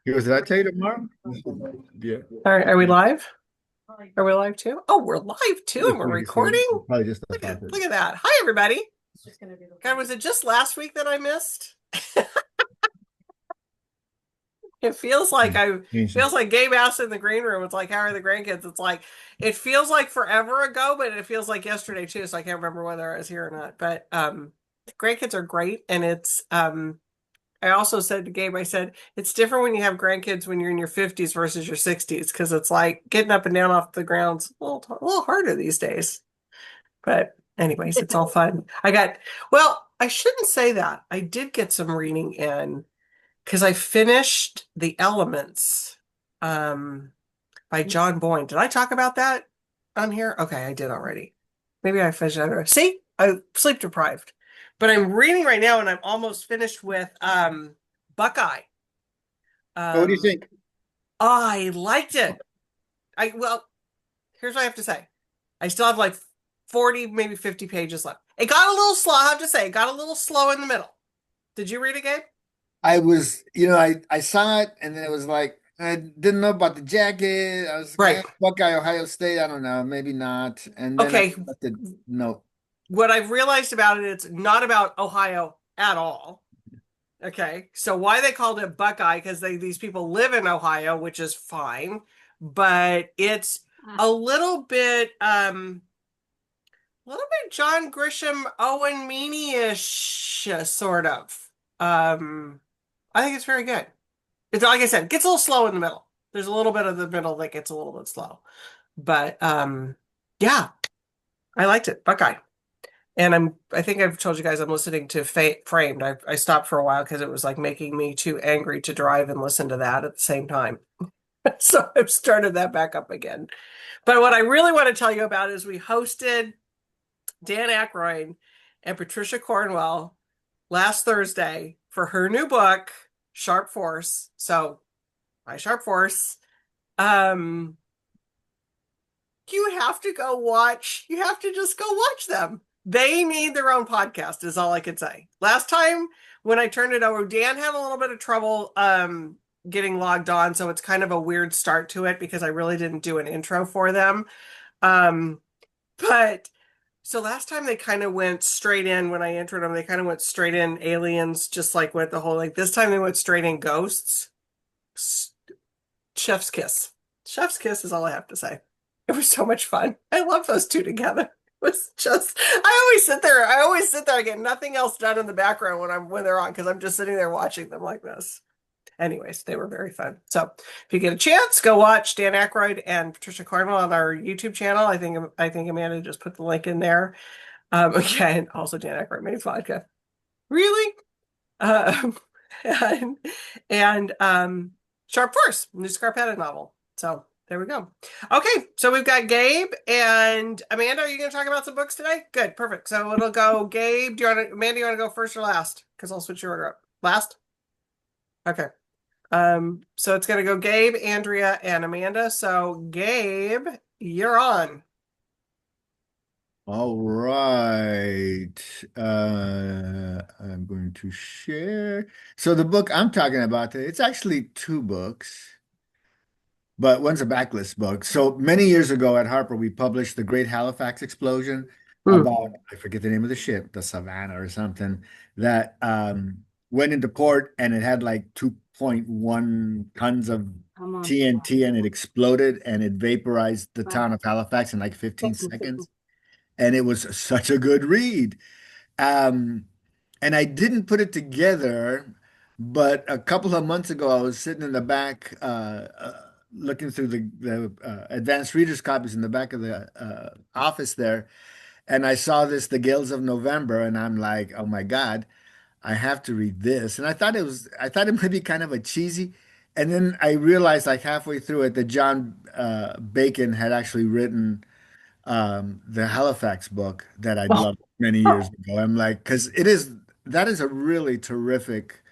Because did I tell you tomorrow? Yeah. Are we live? Are we live too? Oh, we're live too, and This we're week, so recording. probably just the Look at podcast. look at that. Hi, everybody. God, was it just last week that I missed? It feels like I Ancient. feels like Gabe asked in the green room. It's like, how are the grandkids? It's like it feels like forever ago, but it feels like yesterday too. So I can't remember whether I was here or not. But grandkids are great, and it's I also said to Gabe, I said, it's different when you have grandkids when you're in your 50s versus your 60s, because it's like getting up and down off the ground's a little harder these days. But anyways, it's all fun. Well, I shouldn't say that. I did get some reading in because I finished The Elements by John Boyne. Did I talk about that on here? Okay, I did already. Maybe I finished that. See, I'm sleep deprived. But I'm reading right now and I'm almost finished with Buckeye. Oh, what do you Um, think? I liked it. Well, here's what I have to say. I still have like 40, maybe 50 pages left. It got a little slow, I have to say. It got a little slow in the middle. Did you read it, Gabe? I was, I saw it and then it was like I didn't know about the jacket. I was Right. like, Buckeye, Ohio State. I don't know, maybe not. And then I Okay. left it. No. What I've realized about it, it's not about Ohio at all. Okay. So why they called it Buckeye, because these people live in Ohio, which is fine, but it's a little bit John Grisham, Owen Meany-ish, sort of. Um, I think it's very good. It's like I said, it gets a little slow in the middle. There's a little bit of the middle that gets a little bit slow. But yeah, I liked it. Buckeye. And I think I've told you guys I'm listening to Framed. I stopped for a while because it was like making me too angry to drive and listen to that at the same time. So I've started that back up again. But what I really want to tell you about is we hosted Dan Aykroyd and Patricia Cornwell last Thursday for her new book, Sharp Force. So, by Sharp Force. Um, you have to just go watch them. They need their own podcast, is all I could say. Last time when I turned it over, Dan had a little bit of trouble getting logged on, so it's kind of a weird start to it because I really didn't do an intro for them. Um, but so last time they kind of went straight in when I entered them, they kind of went straight in aliens, just like with the whole like this time they went straight in ghosts. Chef's kiss. Chef's kiss is all I have to say. It was so much fun. I love those two together. It was just I always sit there, I get nothing else done in the background when they're on because I'm just sitting there watching them like this. Anyways, they were very fun. So if you get a chance, go watch Dan Aykroyd and Patricia Cornwell on our YouTube channel. I think Amanda just put the link in there. Again, also Dan Aykroyd made vodka. Really? Um, and and Sharp Force, new Scarpetta novel. So there we go. Okay, so we've got Gabe and Amanda. Are you going to talk about some books today? Good, perfect. So it'll go Gabe. Amanda? You want to go first or last? Because I'll switch your order up. Last. Okay. So it's going to go Gabe, Andrea, and Amanda. So Gabe, you're on. All right. I'm going to share. So the book I'm talking about today, it's actually two books. But one's a backlist book. So many years ago at Harper, we published The Great Halifax Explosion Hmm. about, I forget the name of the ship, the Savannah or something, that went into port and it had like 2.1 tons of TNT and it exploded and it vaporized the town of Halifax in like 15 seconds. And it was such a good read. Um, and I didn't put it together, but a couple of months ago, I was sitting in the back, looking through the advanced readers copies in the back of the office there, and I saw this, The Gales of November, and I'm like, oh my God, I have to read this. And I thought it might be kind of a cheesy, and then I realized like halfway through it that John Bacon had actually written the Halifax book that I'd Oh, loved many years ago. I'm like, because that is a really terrific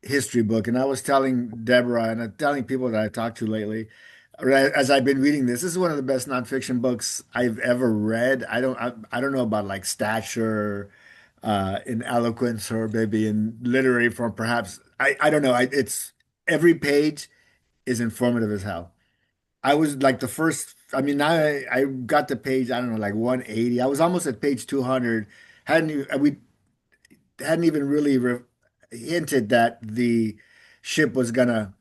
history book. And I was telling Deborah and telling people that I talked to lately, right, as I've been reading this is one of the best nonfiction books I've ever read. I don't know about like stature, in eloquence or maybe in literary form, perhaps. I don't know. It's every page is informative as hell. I was like the first, I mean, now I got to page, I don't know, like 180. I was almost at page 200. We hadn't even really hinted that the ship was gonna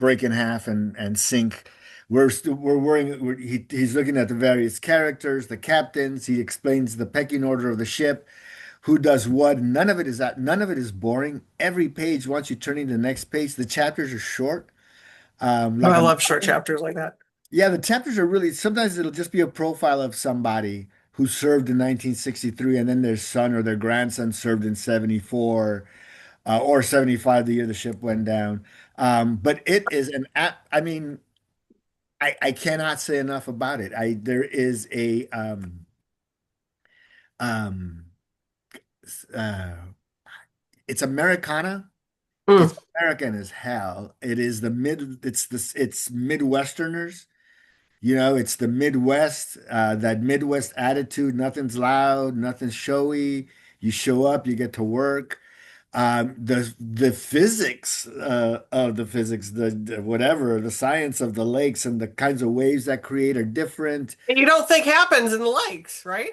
break in half and sink. We're worrying. He's looking at the various characters, the captains. He explains the pecking order of the ship, who does what. None of it is boring. Every page, once you turn into the next page, the chapters are short. Oh, Like I a love short novel. chapters like that. Yeah, the chapters are really, sometimes it'll just be a profile of somebody who served in 1963 and then their son or their grandson served in 74 or 75, the year the ship went down. But it is an app. I mean, I cannot say enough about it. There is um, uh, it's Americana. Mm. It's American as hell. It's Midwesterners. You know, it's the Midwest, that Midwest attitude. Nothing's loud, nothing's showy. You show up, you get to work. The physics of the physics, the whatever, the science of the lakes and the kinds of waves that create are different. And you don't think happens in the lakes, right?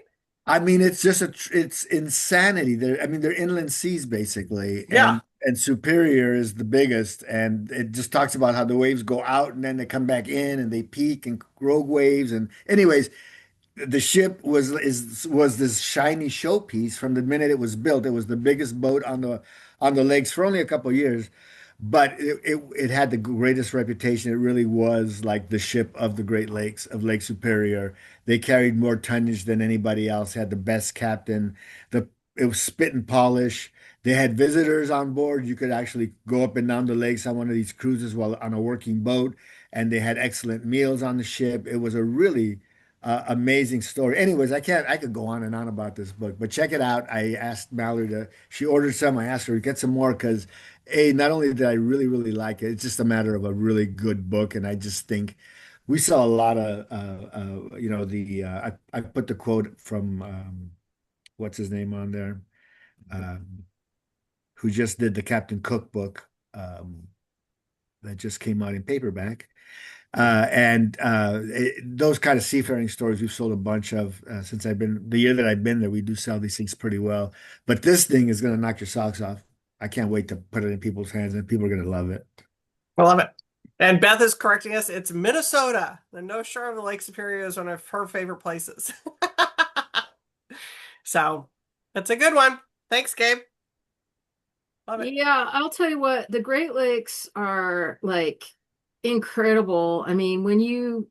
I mean, it's just it's insanity. I mean, they're inland seas basically, Yeah. and Superior is the biggest, and it just talks about how the waves go out and then they come back in and they peak and rogue waves. And anyways, the ship was this shiny showpiece from the minute it was built. It was the biggest boat on the lakes for only a couple of years, but it had the greatest reputation. It really was like the ship of the Great Lakes of Lake Superior. They carried more tonnage than anybody else. Had the best captain. The It was spit and polish. They had visitors on board. You could actually go up and down the lakes on one of these cruises while on a working boat, and they had excellent meals on the ship. It was a really amazing story. Anyways, I could go on and on about this book, but check it out. I asked Mallory she ordered some. I asked her to get some more because, not only did I really, really like it, it's just a matter of a really good book. And I just think we saw a lot of, I put the quote from, what's his name on there, um, who just did the Captain Cook book, that just came out in paperback. Those kind of seafaring stories we've sold a bunch of since the year that I've been there. We do sell these things pretty well. But this thing is going to knock your socks off. I can't wait to put it in people's hands and people are going to love it. I love it. And Beth is correcting us. It's Minnesota. The North Shore of the Lake Superior is one of her favorite places. So that's a good one. Thanks, Gabe. Love it. Yeah, I'll tell you what, the Great Lakes are like incredible. I mean, when you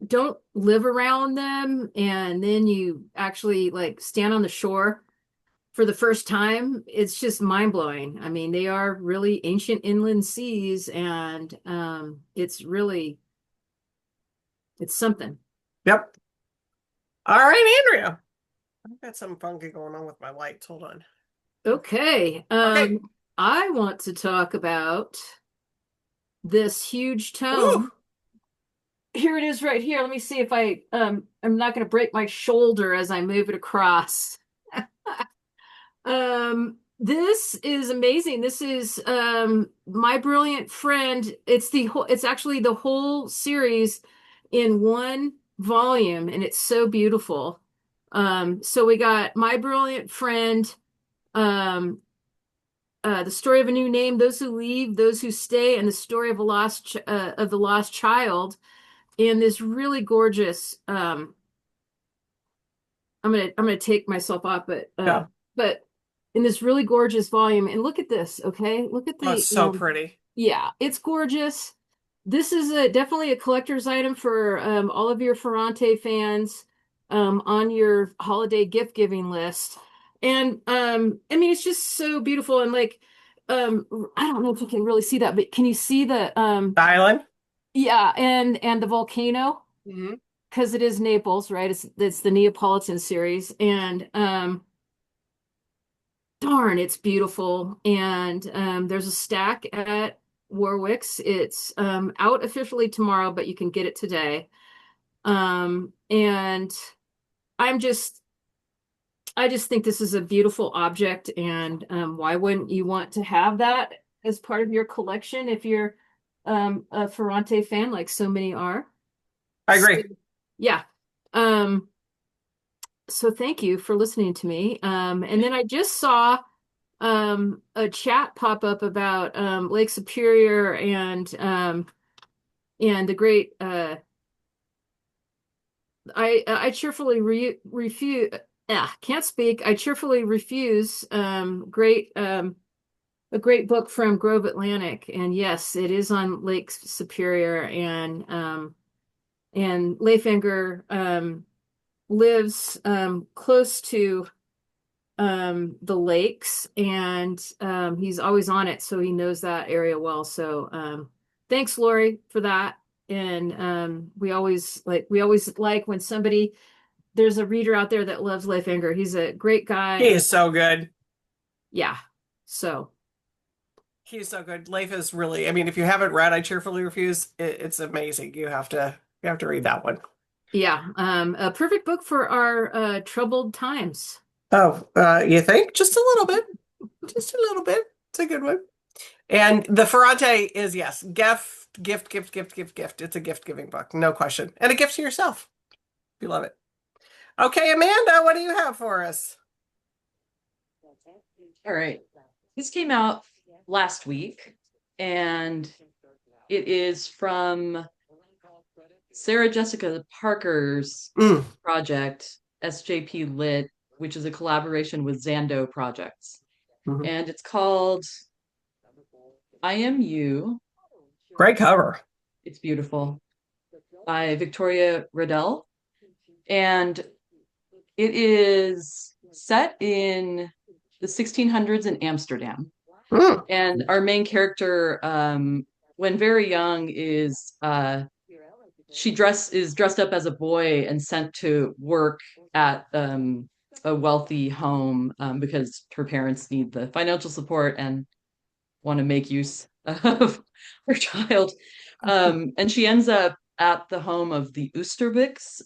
don't live around them and then you actually like stand on the shore for the first time, it's just mind-blowing. I mean, they are really ancient inland seas and it's something. Yep. All right, Andrea. I've got something funky going on with my lights. Hold on. Okay. Okay. I want to talk about this huge tome. Ooh. Here it is right here. Let me see if I'm not going to break my shoulder as I move it across. This is amazing. This is My Brilliant Friend. It's actually the whole series in one volume and it's so beautiful. So we got My Brilliant Friend, The Story of a New Name, Those Who Leave, Those Who Stay, and the story of the lost child. And this really gorgeous. I'm gonna take myself off, Yeah. but in this really gorgeous volume. And look at this, okay? Look at Oh, the so pretty. yeah, it's gorgeous. This is definitely a collector's item for all of your Ferrante fans on your holiday gift giving list. And I mean, it's just so beautiful. And like, I don't know if you can really see that, but can you see the The island. yeah, and the volcano? Mm-hmm. Because it is Naples, right? It's the Neapolitan series, and darn, it's beautiful. And there's a stack at Warwick's. It's out officially tomorrow, but you can get it today. And I'm just I just think this is a beautiful object, and why wouldn't you want to have that as part of your collection if you're a Ferrante fan, like so many are. I So, agree. yeah. Um, so thank you for listening to me. And then I just saw a chat pop up about Lake Superior and the great I cheerfully refuse can't speak. I cheerfully refuse great a great book from Grove Atlantic, and yes, it is on Lake Superior, and Leifenger lives close to the lakes, and he's always on it, so he knows that area well. So thanks, Lori, for that. And we always like when somebody there's a reader out there that loves Leifenger. He's a great guy, He and is so good. yeah, so. He's so good. Leif is really, I mean, if you haven't read I Cheerfully Refuse, it's amazing. You have to read that one. Yeah, a perfect book for our troubled times. Oh, you think? Just a little bit. Just a little bit. It's a good one. And the Ferrante is, yes, gift. It's a gift giving book, no question. And a gift to yourself if you love it. Okay, Amanda, what do you have for us? All right. This came out last week, and it is from Sarah Jessica Parker's Mm. project, SJP Lit, which is a collaboration with Zando Projects. Mhm. And it's called I Am You. Great cover. It's beautiful, by Victoria Riddell. And it is set in the 1600s in Amsterdam. Mm. And our main character, when very young, is dressed up as a boy and sent to work at a wealthy home because her parents need the financial support and want to make use of her child. And she ends up at the home of the Oosterbeeks,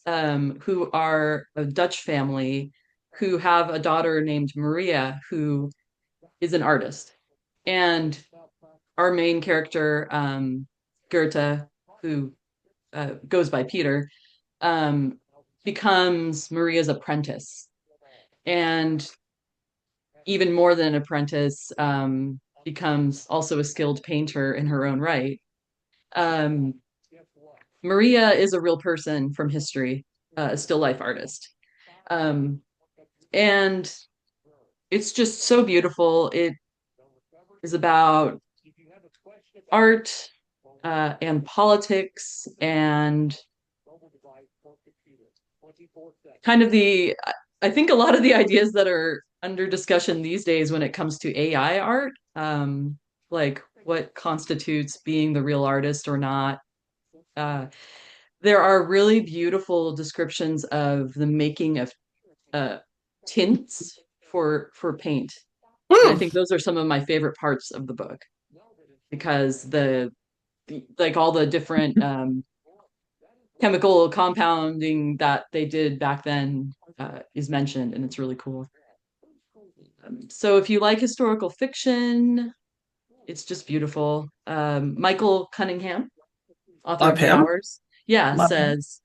who are a Dutch family who have a daughter named Maria, who is an artist. And our main character, Goethe, who goes by Peter, um, becomes Maria's apprentice. And even more than an apprentice, becomes also a skilled painter in her own right. Um, Maria is a real person from history, a still life artist. Um, and it's just so beautiful. It is about art and politics and kind of I think a lot of the ideas that are under discussion these days when it comes to AI art, like what constitutes being the real artist or not. There are really beautiful descriptions of the making of tints for paint. And I think those are some of my favorite parts of the book because like all the different chemical compounding that they did back then is mentioned, and it's really cool. So if you like historical fiction, it's just beautiful. Michael Cunningham, author Love of The him. Hours, yeah, Love him. says,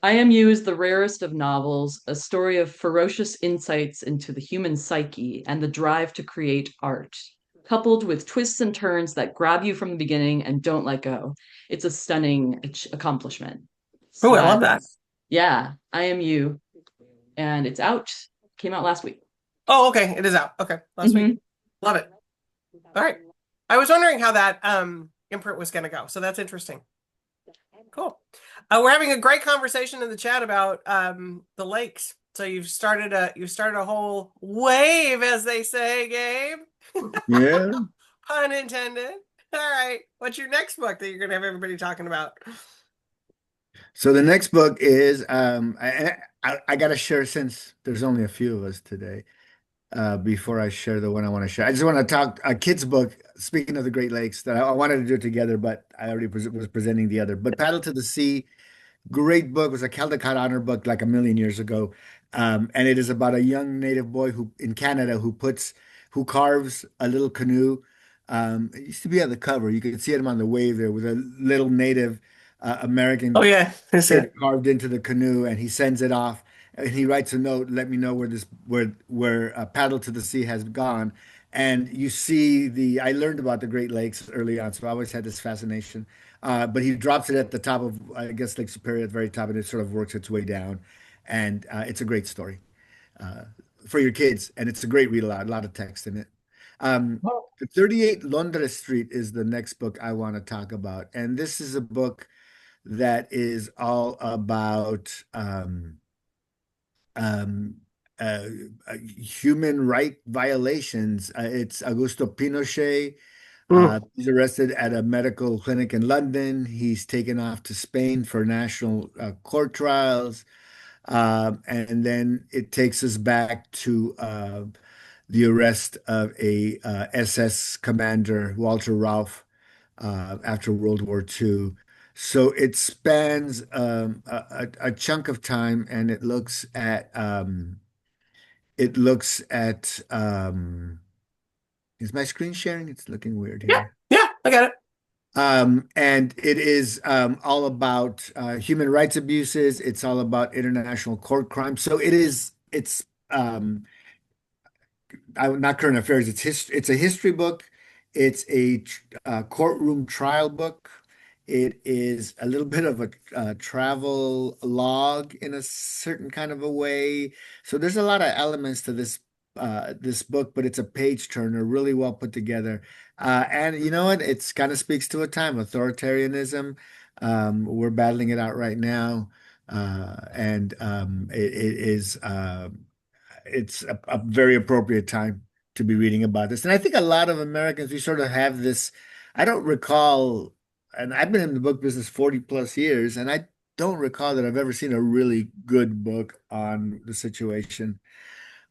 I Am You is the rarest of novels, a story of ferocious insights into the human psyche and the drive to create art, coupled with twists and turns that grab you from the beginning and don't let go. It's a stunning accomplishment. Oh, So I love that. that's, yeah, I Am You. And it's out, came out last week. Oh, okay. It is out. Okay. Last week. Love it. All right. I was wondering how that imprint was going to go. So that's interesting. Cool. We're having a great conversation in the chat about the lakes. So you've started a whole wave, as they say, Gabe. Yeah. Pun intended. All right. What's your next book that you're going to have everybody talking about? So the next book is I gotta share since there's only a few of us today. Before I share the one I want to share, I just want to talk a kid's book. Speaking of the Great Lakes, that I wanted to do it together, but I already was presenting the other. But Paddle to the Sea, great book. It was a Caldecott Honor book like a million years ago, and it is about a young native boy who in Canada who carves a little canoe It used to be on the cover. You could see him on the wave there with a little Native Oh American yeah, that's kid it. carved into the canoe, and he sends it off. And he writes a note, let me know where Paddle to the Sea has gone. And you see I learned about the Great Lakes early on, so I always had this fascination. But he drops it at the top of, I guess, Lake Superior at the very top, and it sort of works its way down. And it's a great story uh, for your kids, and it's a great read aloud, a lot of text in it. Um, Well, 38 Londres Street is the next book I want to talk about. And this is a book that is all about um, uh, human right violations. It's Augusto Pinochet. mm. He's arrested at a medical clinic in London. He's taken off to Spain for national court trials. And then it takes us back to the arrest of a SS commander, Walter Rauff, after World War II. So it spans a chunk of time, and it looks at is my screen sharing? It's looking weird Yeah, here. yeah, I got it. And it is all about human rights abuses. It's all about international court crimes. So it's not current affairs. It's a history book. It's a courtroom trial book. It is a little bit of a travel log in a certain kind of a way. So there's a lot of elements to this book, but it's a page turner, really well put together. And you know what? It's kind of speaks to a time, authoritarianism. We're battling it out right now, and it is. It's a very appropriate time to be reading about this. And I think a lot of Americans, we sort of have this. I don't recall, and I've been in the book business 40 plus years, and I don't recall that I've ever seen a really good book on the situation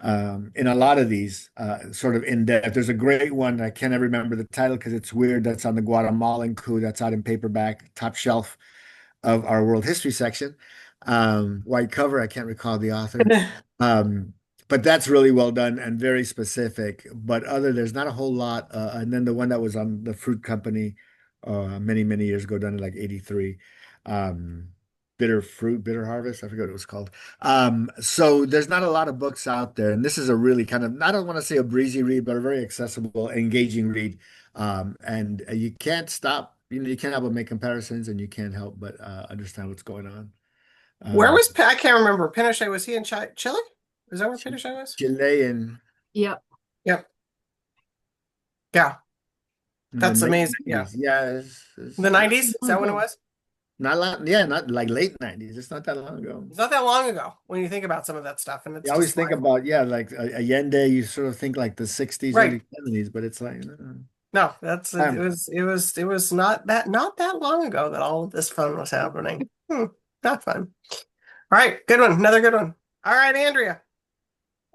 in a lot of these sort of in depth. There's a great one. I can't ever remember the title because it's weird. That's on the Guatemalan coup. That's out in paperback, top shelf of our world history section. White cover. I can't recall the author. Um, but that's really well done and very specific. But there's not a whole lot. And then the one that was on the Fruit Company many, many years ago, done in like 83. Um, Bitter Fruit, Bitter Harvest. I forget what it was called. So there's not a lot of books out there. And this is a really kind of, I don't want to say a breezy read, but a very accessible, engaging read. And you can't stop, you can't help but make comparisons and you can't help but understand what's going on. Where Uh, was I can't remember. Pinochet, was he in Chile? Is that where Pinochet was? Chilean Yep. Yep. Yeah, in the that's late amazing. Yeah. 90s. Yeah, The it's not, 90s? Is that when it was? not long, yeah, not like late 90s. It's not that long ago. It's not that long ago when you think about some of that stuff, and You it's always just think like, about, yeah, like Allende, you sort of think like the 60s, right. early 70s, but it's like, No, that's it um, was not that long ago that all of this fun was happening. Not fun. All right, good one. Another good one. All right, Andrea.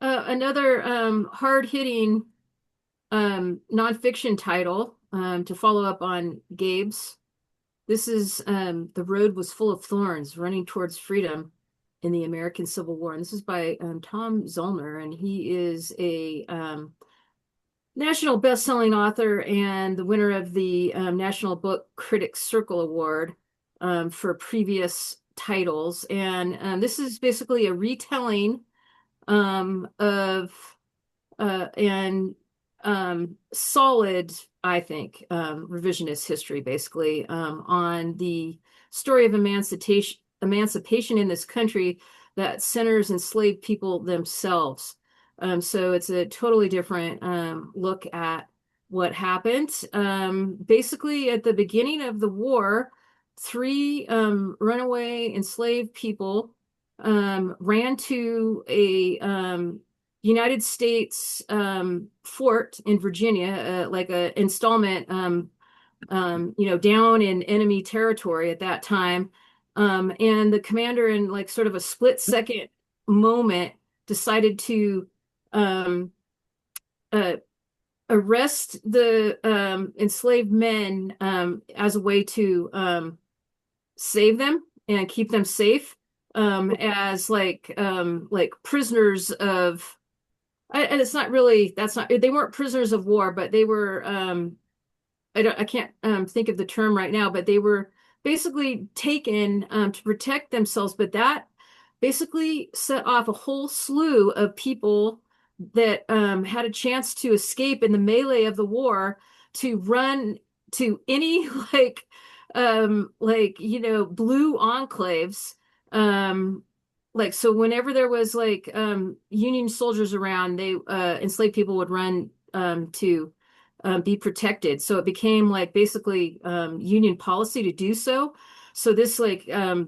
Another hard-hitting nonfiction title to follow up on Gabe's. This is The Road Was Full of Thorns, Running Towards Freedom in the American Civil War. And this is by Tom Zollner, and he is a national best-selling author and the winner of the National Book Critics Circle Award for previous titles. And this is basically a retelling of and solid, I think, revisionist history, basically, on the story of emancipation in this country that centers enslaved people themselves. So it's a totally different look at what happened. Basically, at the beginning of the war, three runaway enslaved people ran to a United States fort in Virginia, like a installment, down in enemy territory at that time. And the commander, in like sort of a split second moment, decided to um, uh, arrest the enslaved men as a way to save them and keep them safe as like prisoners of and it's not really, that's not, they weren't prisoners of war, but they were I can't think of the term right now, but they were basically taken to protect themselves. But that basically set off a whole slew of people that had a chance to escape in the melee of the war to run to any blue enclaves. Like so whenever there was Union soldiers around, they enslaved people would run to be protected. So it became like basically Union policy to do so. So this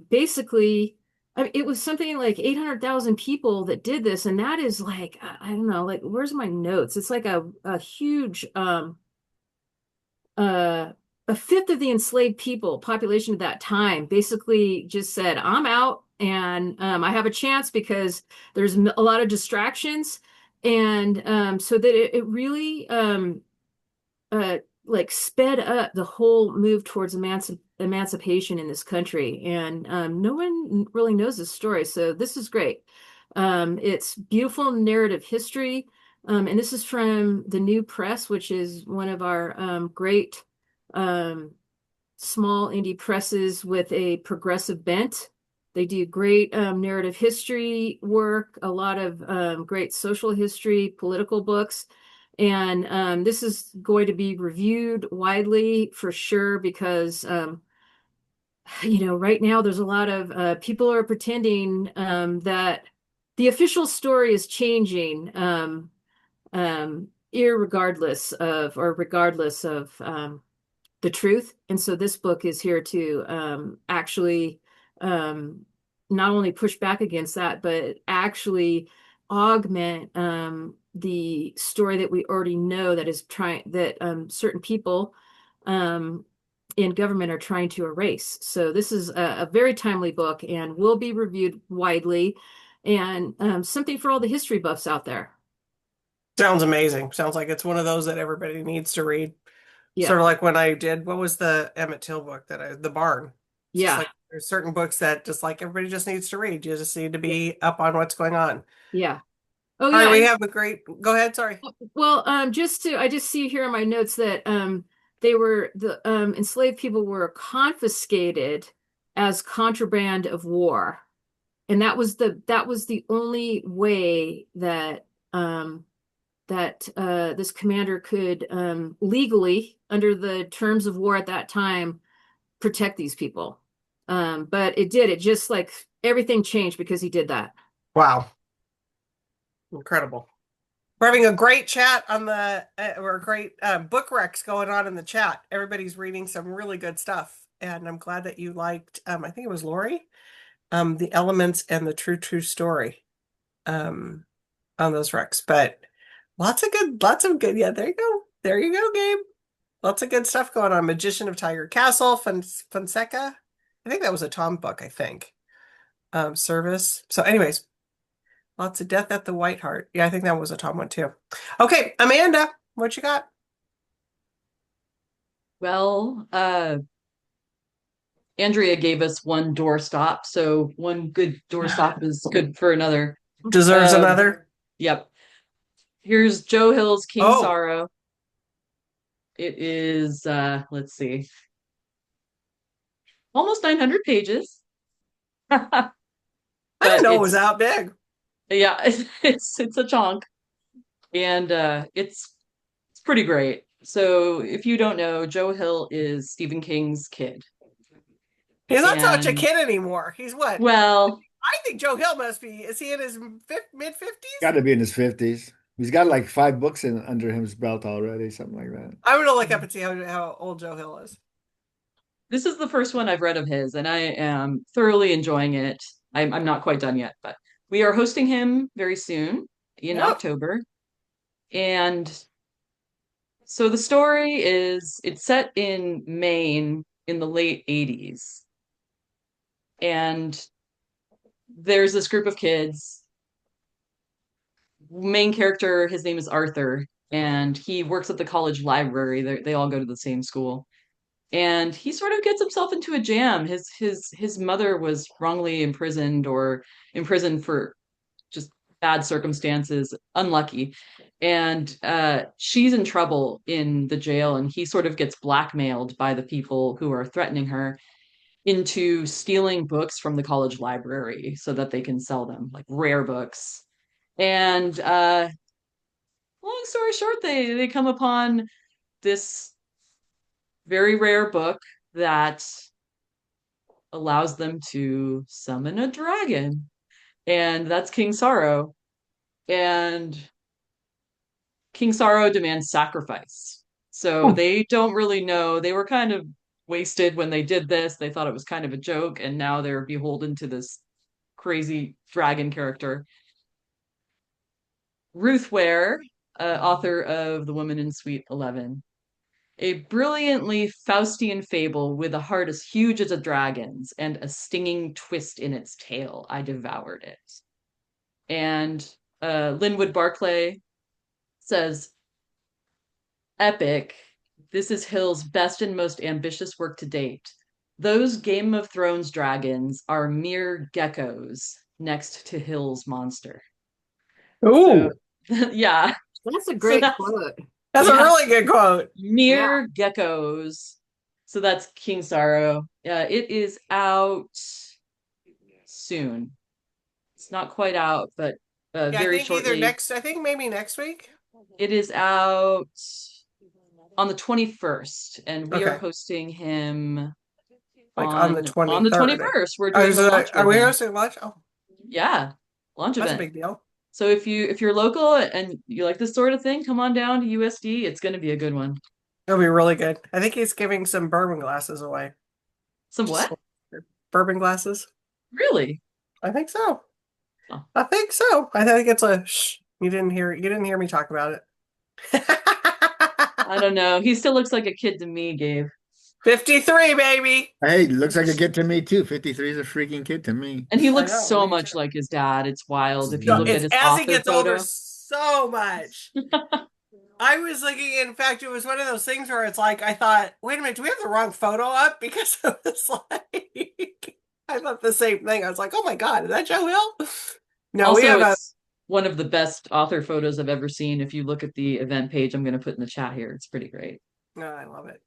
basically, I mean, it was something like 800,000 people that did this, and that is like I don't know, like where's my notes? It's like a huge uh a fifth of the enslaved people population at that time basically just said, I'm out, and I have a chance because there's a lot of distractions, and so that it really uh like sped up the whole move towards emancipation in this country. And no one really knows this story, so this is great. It's beautiful narrative history. And this is from the New Press, which is one of our great um, small indie presses with a progressive bent. They do great narrative history work, a lot of great social history, political books. And this is going to be reviewed widely for sure because, right now there's a lot of people are pretending that the official story is changing, irregardless of or regardless of the truth. And so this book is here to actually um, not only push back against that, but actually augment the story that we already know that is trying that certain people um, in government are trying to erase. So this is a very timely book and will be reviewed widely, and something for all the history buffs out there. Sounds amazing. Sounds like it's one of those that everybody needs to read. Yeah, Sort of like when I did, what was the Emmett Till book The Barn? It's just yeah, like there's certain books that just like everybody just needs to read. You just need to be up on what's going on. yeah. Oh All right, yeah, we and have a great, go ahead, sorry. well, I just see here in my notes that the enslaved people were confiscated as contraband of war, and that was the only way that this commander could legally, under the terms of war at that time, protect these people. But it just like everything changed because he did that. Wow, incredible. We're having a great chat on the, or a great book recs going on in the chat. Everybody's reading some really good stuff. And I'm glad that you liked, I think it was Lori, The Elements and the True Story on those recs. But lots of good. Yeah, there you go. There you go, Gabe. Lots of good stuff going on. Magician of Tiger Castle, Fonseca. I think that was a Tom book, I think. Service. So anyways, lots of Death at the White Hart. Yeah, I think that was a Tom one too. Okay, Amanda, what you got? Well, Andrea gave us one doorstop, so one good doorstop is good for another. Deserves Um, another. Yep. Here's Joe Hill's King Oh. Sorrow. It is, let's see, almost 900 pages. I didn't know it was it's out big. yeah, it's a chunk, and it's pretty great. So if you don't know, Joe Hill is Stephen King's kid, He's not so much a and kid anymore. He's what? well, I think Joe Hill must be. Is he in his mid 50s? Got to be in his 50s. He's got like 5 books under his belt already, something like that. I'm gonna look up and see how old Joe Hill is. this is the first one I've read of his, and I am thoroughly enjoying it. I'm not quite done yet, but we are hosting him very soon in Yep. October. And so the story is it's set in Maine in the late 80s. And there's this group of kids. Main character, his name is Arthur, and he works at the college library. They all go to the same school. And he sort of gets himself into a jam. His mother was wrongly imprisoned or imprisoned for just bad circumstances, unlucky. And she's in trouble in the jail, and he sort of gets blackmailed by the people who are threatening her into stealing books from the college library so that they can sell them, like rare books. And long story short, they come upon this very rare book that allows them to summon a dragon, and that's King Sorrow. And King Sorrow demands sacrifice. So they don't really know. They were kind of wasted when they did this. They thought it was kind of a joke, and now they're beholden to this crazy dragon character. Ruth Ware, author of The Woman in Suite 11, a brilliantly Faustian fable with a heart as huge as a dragon's and a stinging twist in its tail. I devoured it. And Linwood Barclay says, epic. This is Hill's best and most ambitious work to date. Those Game of Thrones dragons are mere geckos next to Hill's monster. Ooh, So, yeah. That's a great that's- quote. that's Yeah. a really good quote. Mere geckos. So that's King Sorrow. It is out soon. It's not quite out, but Yeah, I very think shortly. I think maybe next week. It is out on the 21st, and we are Okay. hosting him Like on the on the 23rd. 21st. We're Oh, doing the launch are we event. hosting lunch? Oh, Yeah, launch that's a event. big deal. So if you're local and you like this sort of thing, come on down to USD. It's going to be a good one. It'll be really good. I think he's giving some bourbon glasses away. Some what? Bourbon glasses? Really? I think so. Oh. I think so. I think it's a shh. You didn't hear me talk about it. I don't know. He still looks like a kid to me, Gabe. 53, baby. Hey, looks like a kid to me too. 53 is a freaking kid to me. And he I looks know, so me much too. like his dad. It's wild. If you So look at It's his as he author gets photo. older so much. I was looking, in fact, it was one of those things where it's like, I thought, wait a minute, do we have the wrong photo up? Because it was like, I thought the same thing. I was like, oh my God, is that Joe Hill? No, Also, we have a, it's one of the best author photos I've ever seen. If you look at the event page, I'm going to put in the chat here. It's pretty great. no, I love it.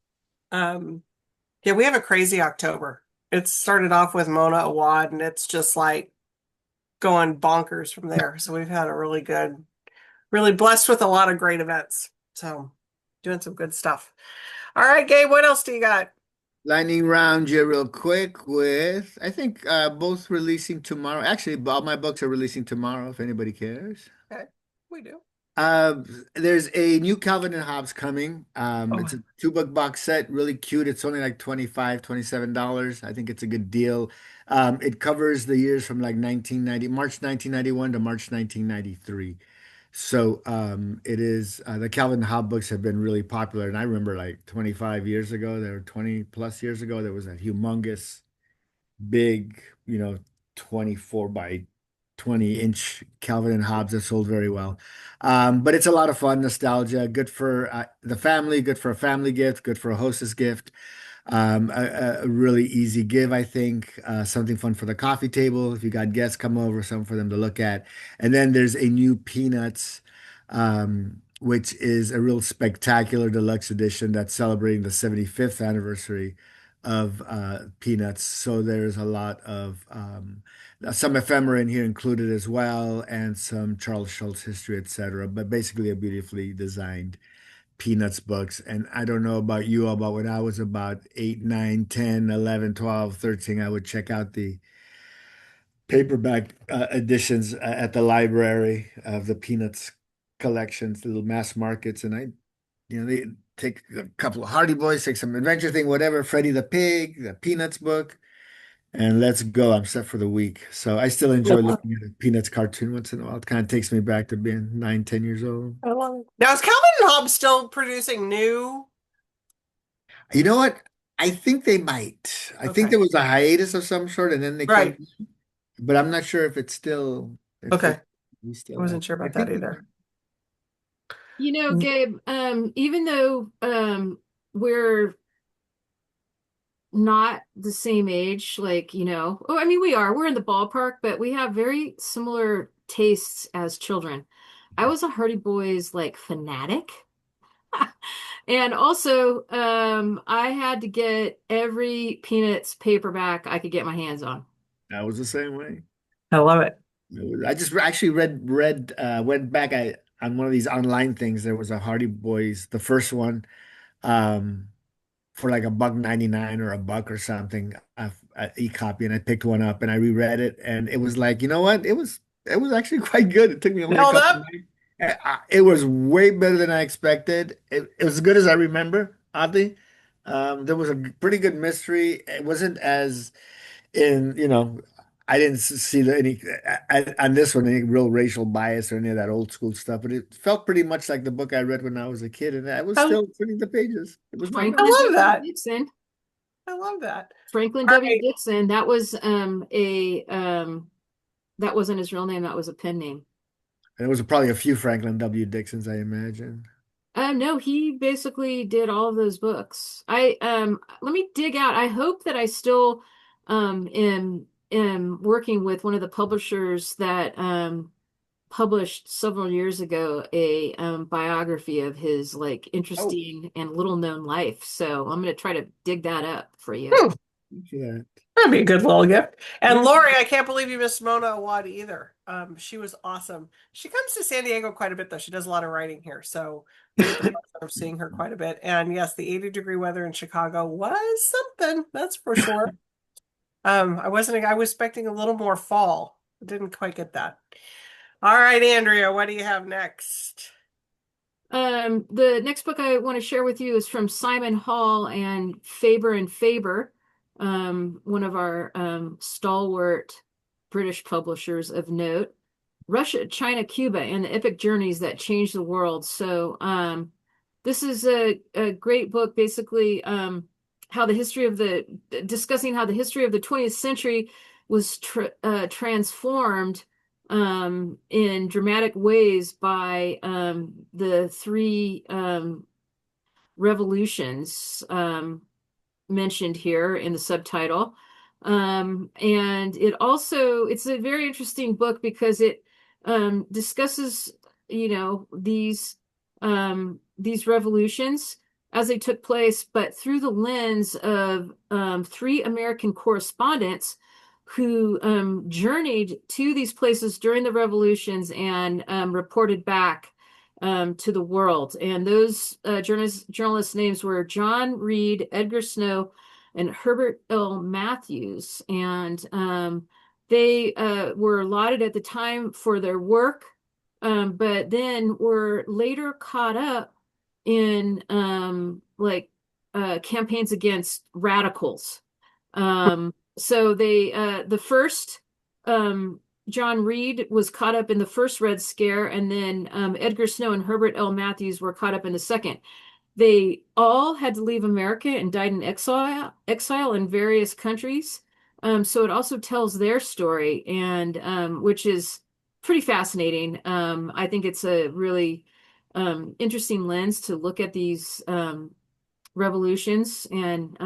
Yeah, we have a crazy October. It started off with Mona Awad, and it's just like going bonkers from there. So we've had a really blessed with a lot of great events. So doing some good stuff. All right, Gabe, what else do you got? Lightning round you real quick with, I think both releasing tomorrow. Actually, all my books are releasing tomorrow if anybody cares. Okay, we do. There's a new Calvin and Hobbes coming. Oh. It's a 2-book box set, really cute. It's only like $27. I think it's a good deal. It covers the years from like March 1991 to March 1993. So it is the Calvin and Hobbes books have been really popular. And I remember like 25 years ago, there were 20 plus years ago, there was a humongous, big, 24 by 20-inch Calvin and Hobbes that sold very well. But it's a lot of fun, nostalgia, good for the family, good for a family gift, good for a hostess gift. A really easy give, I think. Something fun for the coffee table. If you got guests come over, something for them to look at. And then there's a new Peanuts, which is a real spectacular deluxe edition that's celebrating the 75th anniversary of Peanuts. So there's a lot of some ephemera in here included as well, and some Charles Schulz history, etc. But basically a beautifully designed Peanuts books. And I don't know about you all, but when I was about 8, 9, 10, 11, 12, 13, I would check out the paperback editions at the library of the Peanuts collections, the little mass markets. And they take a couple of Hardy Boys, take some adventure thing, whatever, Freddie the Pig, the Peanuts book, and let's go. I'm set for the week. So I still enjoy looking at a Peanuts cartoon once in a while. It kind of takes me back to being 9, 10 years old. I love it. Now, is Calvin and Hobbes still producing new? You know what? I think they might. I think Okay. there was a hiatus of some sort, and then they Right. came, but I'm not sure if it's still. Okay. We still I wasn't have- sure about I think that they either. You know, Mm. Gabe, even though we're not the same age, like, I mean, we're in the ballpark, but we have very similar tastes as children. I was a Hardy Boys like fanatic. And also, I had to get every Peanuts paperback I could get my hands on. I was the same way. I love it. I just actually went back on one of these online things. There was a Hardy Boys, the first one, um, for like $1.99 or $1 or something, e-copy, and I picked one up and I reread it, and it was like, you know what? It was actually quite good. It took me only a Held couple up. of nights. It was way better than I expected. It was as good as I remember, oddly. There was a pretty good mystery. It wasn't as in, I didn't see on this one any real racial bias or any of that old school stuff, but it felt pretty much like the book I read when I was a kid, and I was I, still turning the pages. It was not I Franklin bad. love W. that. Dixon. I love that. Franklin All W. right. Dixon. That was that wasn't his real name, that was a pen name. And it was probably a few Franklin W. Dixons, I imagine. No, he basically did all of those books. I let me dig out. I hope that I still am working with one of the publishers that published several years ago a biography of his like Oh, interesting and little known life. So I'm gonna try to dig that up for you. Hmm, yeah. that'd be a good little gift. And Yeah. Lori, I can't believe you missed Mona Awad either. She was awesome. She comes to San Diego quite a bit, though. She does a lot of writing here, so we get the pleasure of seeing her quite a bit. And yes, the 80-degree weather in Chicago was something, that's for sure. I was expecting a little more fall. Didn't quite get that. All right, Andrea, what do you have next? The next book I want to share with you is from Simon Hall and Faber, one of our stalwart British publishers of note. Russia, China, Cuba, and the epic journeys that changed the world. So, this is a great book, basically, how the history of discussing how the history of the 20th century was transformed in dramatic ways by the three revolutions mentioned here in the subtitle. And it's a very interesting book because it discusses, these revolutions as they took place, but through the lens of three American correspondents who journeyed to these places during the revolutions and reported back to the world. And those journalists' names were John Reed, Edgar Snow, and Herbert L. Matthews. And they were lauded at the time for their work, but then were later caught up in campaigns against radicals. So the first John Reed was caught up in the first Red Scare, and then Edgar Snow and Herbert L. Matthews were caught up in the second. They all had to leave America and died in exile in various countries. So it also tells their story, and which is pretty fascinating. I think it's a really interesting lens to look at these revolutions and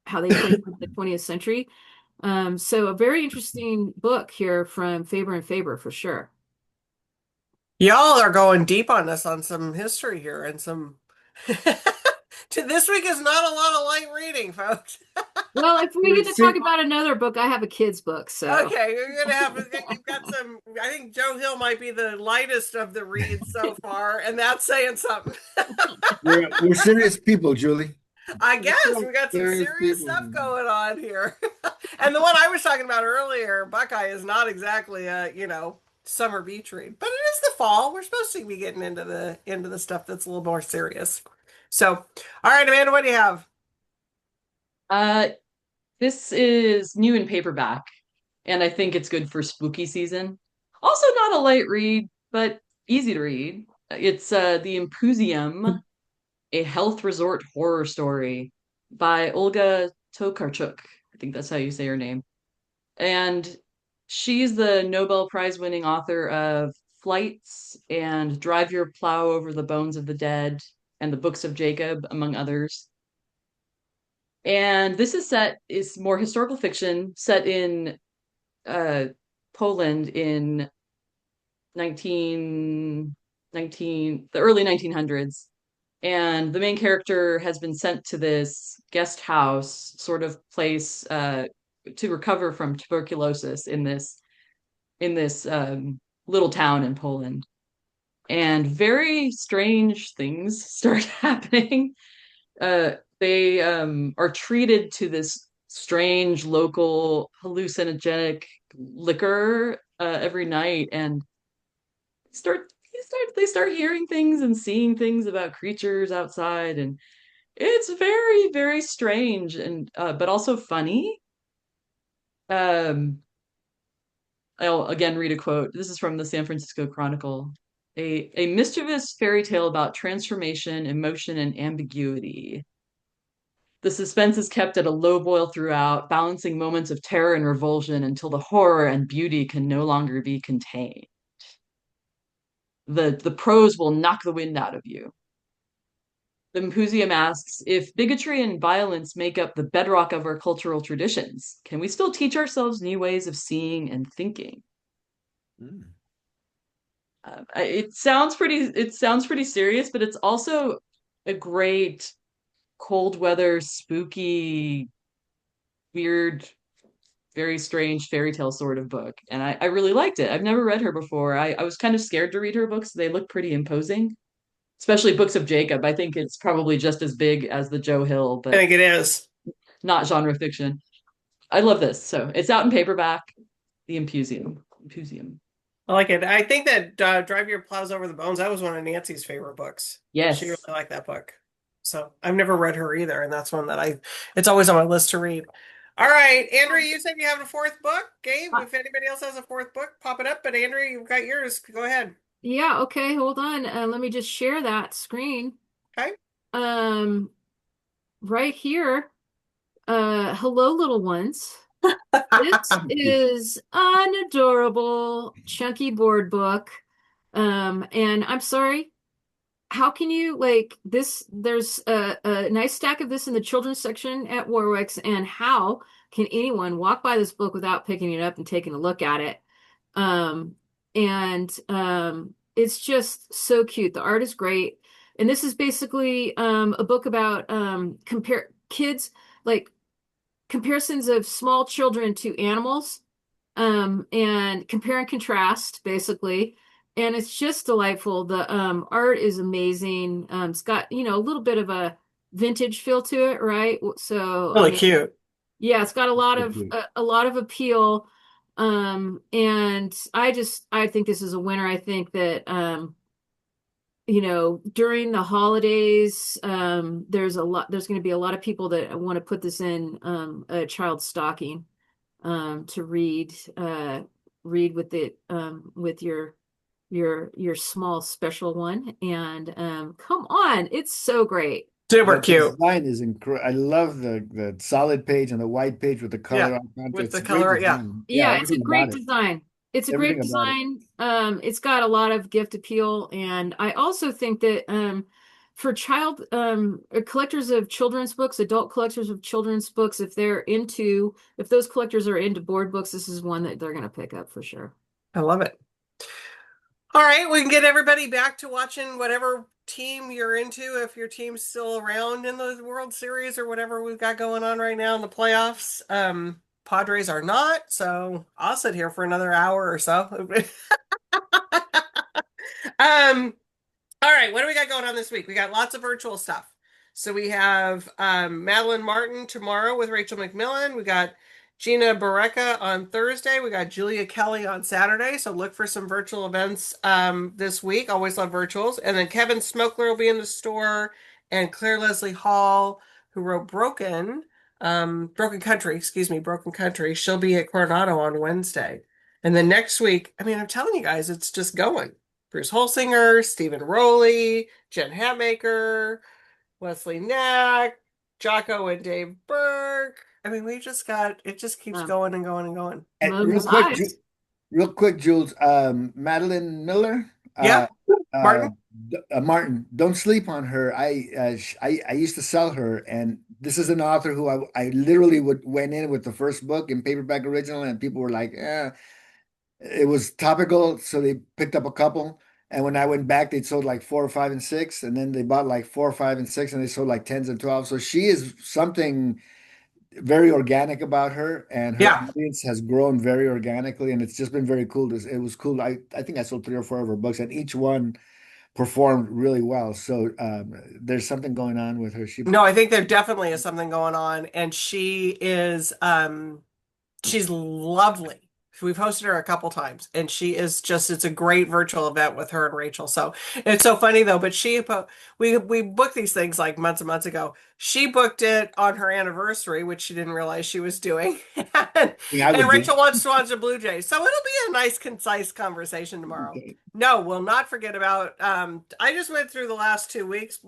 how they played in the 20th century. So a very interesting book here from Faber and Faber for sure. Y'all are going deep on us on some history here and some. This week is not a lot of light reading, folks. Well, if we get to talk about another book, I have a kid's book. So okay, you've got some. I think Joe Hill might be the lightest of the reads so far, and that's saying something. We're serious people, Julie. I guess we got some serious stuff going on here. And the one I was talking about earlier, Buckeye, is not exactly a summer beach read, but it is the fall. We're supposed to be getting into the stuff that's a little more serious. So, all right, Amanda, what do you have? This is new in paperback, and I think it's good for spooky season. Also not a light read, but easy to read. It's The Impusium, a health resort horror story by Olga Tokarczuk. I think that's how you say her name. And she's the Nobel Prize winning author of Flights and Drive Your Plow Over the Bones of the Dead and the Books of Jacob, among others. And this is more historical fiction set in Poland in the early 1900s. And the main character has been sent to this guest house sort of place to recover from tuberculosis in this little town in Poland. And very strange things start happening. They are treated to this strange local hallucinogenic liquor every night, and they start hearing things and seeing things about creatures outside, and it's very, very strange and but also funny. Um, I'll again read a quote. This is from the San Francisco Chronicle. A mischievous fairy tale about transformation, emotion, and ambiguity. The suspense is kept at a low boil throughout, balancing moments of terror and revulsion until the horror and beauty can no longer be contained. The prose will knock the wind out of you. The Mpuzium asks, if bigotry and violence make up the bedrock of our cultural traditions, can we still teach ourselves new ways of seeing and thinking? Mm. It sounds pretty serious, but it's also a great cold weather, spooky, weird, very strange fairy tale sort of book. And I really liked it. I've never read her before. I was kind of scared to read her books. They look pretty imposing, especially Books of Jacob. I think it's probably just as big as the Joe Hill, I but think it is. not genre fiction. I love this. So it's out in paperback, The Impusium. Impusium. I like it. I think that Drive Your Plows Over the Bones, that was one of Nancy's favorite books. Yes. She really liked that book. So I've never read her either, and that's one that it's always on my list to read. All right, Andrew, you said you have a fourth book. Gabe, if anybody else has a fourth book, pop it up. But Andrew, you've got yours. Go ahead. Yeah, okay, hold on. Let me just share that screen. Okay. Right here. Hello, little ones. This is an adorable chunky board book. And I'm sorry, how can you like this? There's a nice stack of this in the children's section at Warwick's, and how can anyone walk by this book without picking it up and taking a look at it? It's just so cute. The art is great. And this is basically a book about compare kids like comparisons of small children to animals, and compare and contrast basically. And it's just delightful. The art is amazing. It's got, a little bit of a vintage feel to it, right? So Really cute. yeah, it's got a lot of appeal. And I think this is a winner. I think that during the holidays, there's going to be a lot of people that want to put this in a child's stocking to read with it with your small special one. And come on, it's so great. Super The cute. design is incredible. I love the solid page and the white page with the color on with It's the a great color, design. Yeah, it's a everything great about it. design. It's a great Everything about it. design. It's got a lot of gift appeal, and I also think that for child collectors of children's books, adult collectors of children's books, if those collectors are into board books, this is one that they're going to pick up for sure. I love it. All right, we can get everybody back to watching whatever team you're into, if your team's still around in the World Series or whatever we've got going on right now in the playoffs. Padres are not, so I'll sit here for another hour or so. All right, what do we got going on this week? We got lots of virtual stuff. So we have Madeline Martin tomorrow with Rachel McMillan. We got Gina Barreca on Thursday. We got Julia Kelly on Saturday. So look for some virtual events this week. Always love virtuals. And then Kevin Smokler will be in the store, and Claire Leslie Hall, who wrote Broken Country, Broken Country. She'll be at Coronado on Wednesday. And then next week, I mean, I'm telling you guys, it's just going. Bruce Holsinger, Stephen Rowley, Jen Hatmaker, Wesley Knack, Jocko and Dave Burke. I mean, it just keeps going and going and going. And real quick, Jules, Madeline Miller. Yeah, Martin. Martin, don't sleep on her. I used to sell her, and this is an author who I literally went in with the first book in paperback original, and people were like, it was topical, so they picked up a couple. And when I went back, they sold like 4 or 5 and 6, and then they bought like 4 or 5 and 6, and they sold like 10s and 12. So she is something very organic about her, and her Yeah. audience has grown very organically, and it's just been very cool. It was cool. I think I sold 3 or 4 of her books, and each one performed really well. So there's something going on with her. No, I think there definitely is something going on, and she's lovely. We've hosted her a couple times, and she is just, it's a great virtual event with her and Rachel. So it's so funny though, but we booked these things like months and months ago. She booked it on her anniversary, which she didn't realize she was doing. and, Yeah, I and would do. Rachel wants to watch the Blue Jays. So it'll be a nice, concise conversation tomorrow. No, we'll not forget about, I just went through the last 2 weeks.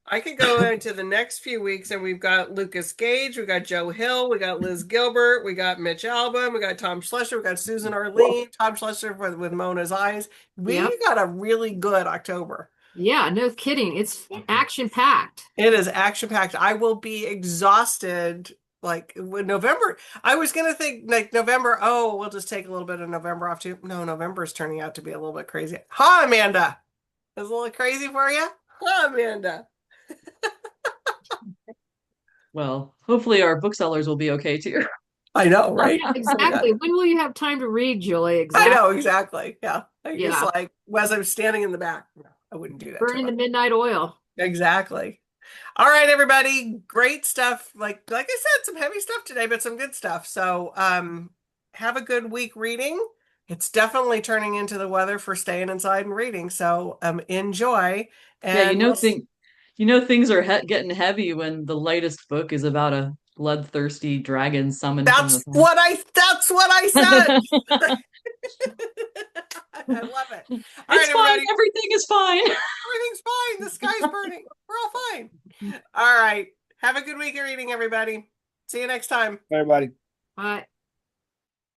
I could go into the next few weeks, and we've got Lucas Gage, we got Joe Hill, we got Liz Gilbert, we got Mitch Albom, we got Tom Schlesser, we got Susan Orlean, Tom Schlesser with Mona's Eyes. We Yep. got a really good October. Yeah, no kidding. It's action packed. It is action packed. I will be exhausted. Like when November, I was gonna think like November. Oh, we'll just take a little bit of November off too. No, November is turning out to be a little bit crazy. Huh, Amanda? Is a little crazy for you? Huh, Amanda? Well, hopefully our booksellers will be okay too. I know, right? Yeah, exactly. When will you have time to read, Julie? I Exactly. know, exactly. Yeah. Yeah. Just like as I'm standing in the back. No, I wouldn't do that. to Burning the her. midnight oil. Exactly. All right, everybody. Great stuff. Like I said, some heavy stuff today, but some good stuff. So have a good week reading. It's definitely turning into the weather for staying inside and reading. So enjoy. Yeah, And things are getting heavy when the latest book is about a bloodthirsty dragon summoned from that's the what I said. I love it. All It's right, fine. everybody. Everything is fine. Everything's fine. The sky's burning. We're all fine. All right. Have a good week of reading, everybody. See you next time. Everybody. Bye.